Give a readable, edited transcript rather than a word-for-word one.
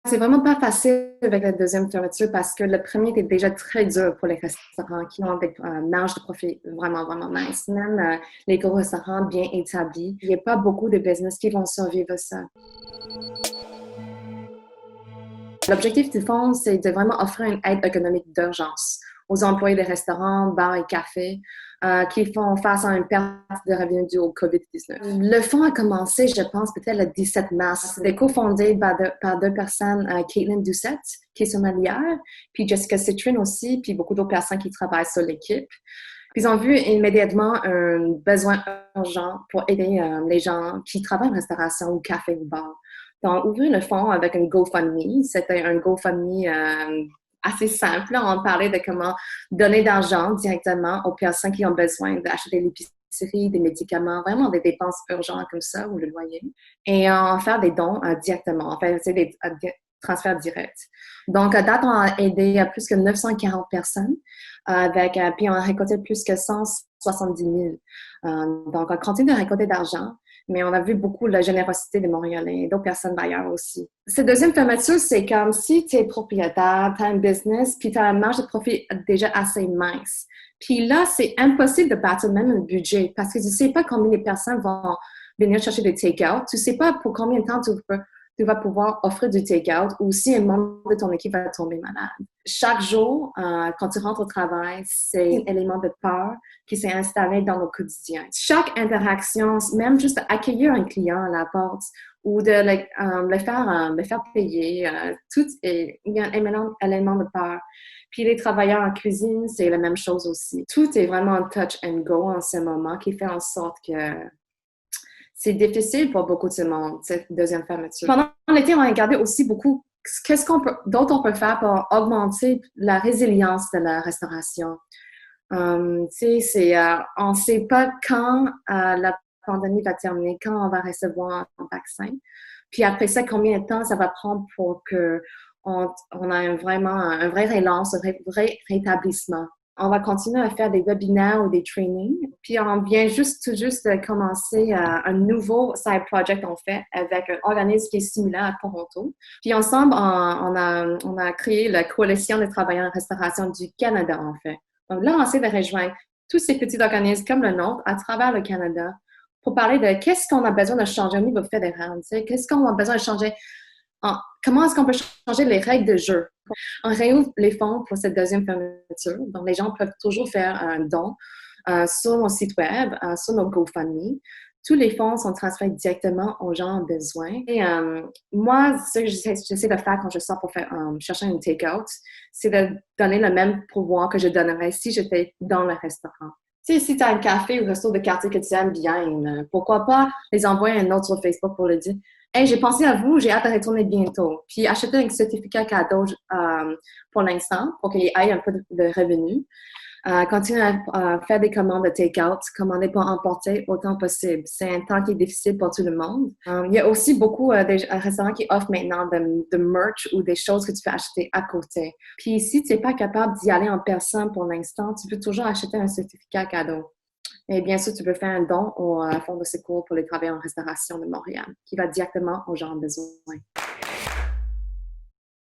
C'est vraiment pas facile avec la deuxième fermeture parce que le premier était déjà très dur pour les restaurants qui ont des marges de profit vraiment, vraiment nice. Même les gros restaurants bien établis, il n'y a pas beaucoup de business qui vont survivre à ça. L'objectif du fonds, c'est de vraiment offrir une aide économique d'urgence aux employés des restaurants, bars et cafés qui font face à une perte de revenus due au COVID-19. Le fonds a commencé, je pense, peut-être le 17 mars. C'était cofondé par deux personnes, Caitlin Doucette, qui est sommelière, puis Jessica Citrin aussi, puis beaucoup d'autres personnes qui travaillent sur l'équipe. Puis ils ont vu immédiatement un besoin urgent pour aider les gens qui travaillent en restauration ou café ou bar. Donc, ouvrir le fonds avec un GoFundMe, c'était un GoFundMe assez simple. On parlait de comment donner d'argent directement aux personnes qui ont besoin d'acheter l'épicerie, des médicaments, vraiment des dépenses urgentes comme ça, ou le loyer, et en faire des dons directement. En fait, c'est des transferts directs. Donc, à date, on a aidé plus que 940 personnes, puis on a récolté plus que 170 000. Donc, on continue de récolter d'argent, mais on a vu beaucoup la générosité des Montréalais et d'autres personnes d'ailleurs aussi. Cette deuxième fermeture, c'est comme si tu es propriétaire, tu as un business, puis tu as une marge de profit déjà assez mince. Puis là, c'est impossible de bâtir même un budget parce que tu ne sais pas combien de personnes vont venir chercher des take-out. Tu ne sais pas pour combien de temps tu vas pouvoir offrir du take-out ou si un membre de ton équipe va tomber malade. Chaque jour, quand tu rentres au travail, c'est un élément de peur qui s'est installé dans nos quotidiens. Chaque interaction, même juste accueillir un client à la porte ou de le faire payer, tout est, il y a un élément de peur. Puis les travailleurs en cuisine, c'est la même chose aussi. Tout est vraiment touch and go en ce moment qui fait en sorte que c'est difficile pour beaucoup de monde, cette deuxième fermeture. Pendant l'été, on a regardé aussi beaucoup d'autres on peut faire pour augmenter la résilience de la restauration. On ne sait pas quand la pandémie va terminer, quand on va recevoir un vaccin. Puis après ça, combien de temps ça va prendre pour qu'on ait vraiment un vrai relance, un vrai rétablissement. On va continuer à faire des webinaires ou des trainings. Puis on vient tout juste de commencer un nouveau side project, en fait, avec un organisme qui est similaire à Toronto. Puis ensemble, on a créé la Coalition des travailleurs en restauration du Canada, en fait. Donc là, on essaie de rejoindre tous ces petits organismes comme le nôtre à travers le Canada pour parler de qu'est-ce qu'on a besoin de changer au niveau fédéral, qu'est-ce qu'on a besoin de changer, comment est-ce qu'on peut changer les règles de jeu. On réouvre les fonds pour cette deuxième fermeture, donc les gens peuvent toujours faire un don sur nos sites web, sur nos GoFundMe. Tous les fonds sont transférés directement aux gens en besoin. Et moi, ce que j'essaie de faire quand je sors pour chercher une take-out, c'est de donner le même pouvoir que je donnerais si j'étais dans le restaurant. Tu sais, si tu as un café ou resto de quartier que tu aimes bien, pourquoi pas les envoyer un note sur Facebook pour le dire Hey, j'ai pensé à vous, j'ai hâte de retourner bientôt. Puis acheter un certificat cadeau pour l'instant, pour qu'il y ait un peu de revenus. Continuer à faire des commandes de take-out, commander pour emporter autant possible. C'est un temps qui est difficile pour tout le monde. Il y a aussi beaucoup de restaurants qui offrent maintenant de merch ou des choses que tu peux acheter à côté. Puis si tu n'es pas capable d'y aller en personne pour l'instant, tu peux toujours acheter un certificat cadeau. Et bien sûr, tu peux faire un don au Fonds de secours pour les travailleurs en restauration de Montréal, qui va directement aux gens en besoin.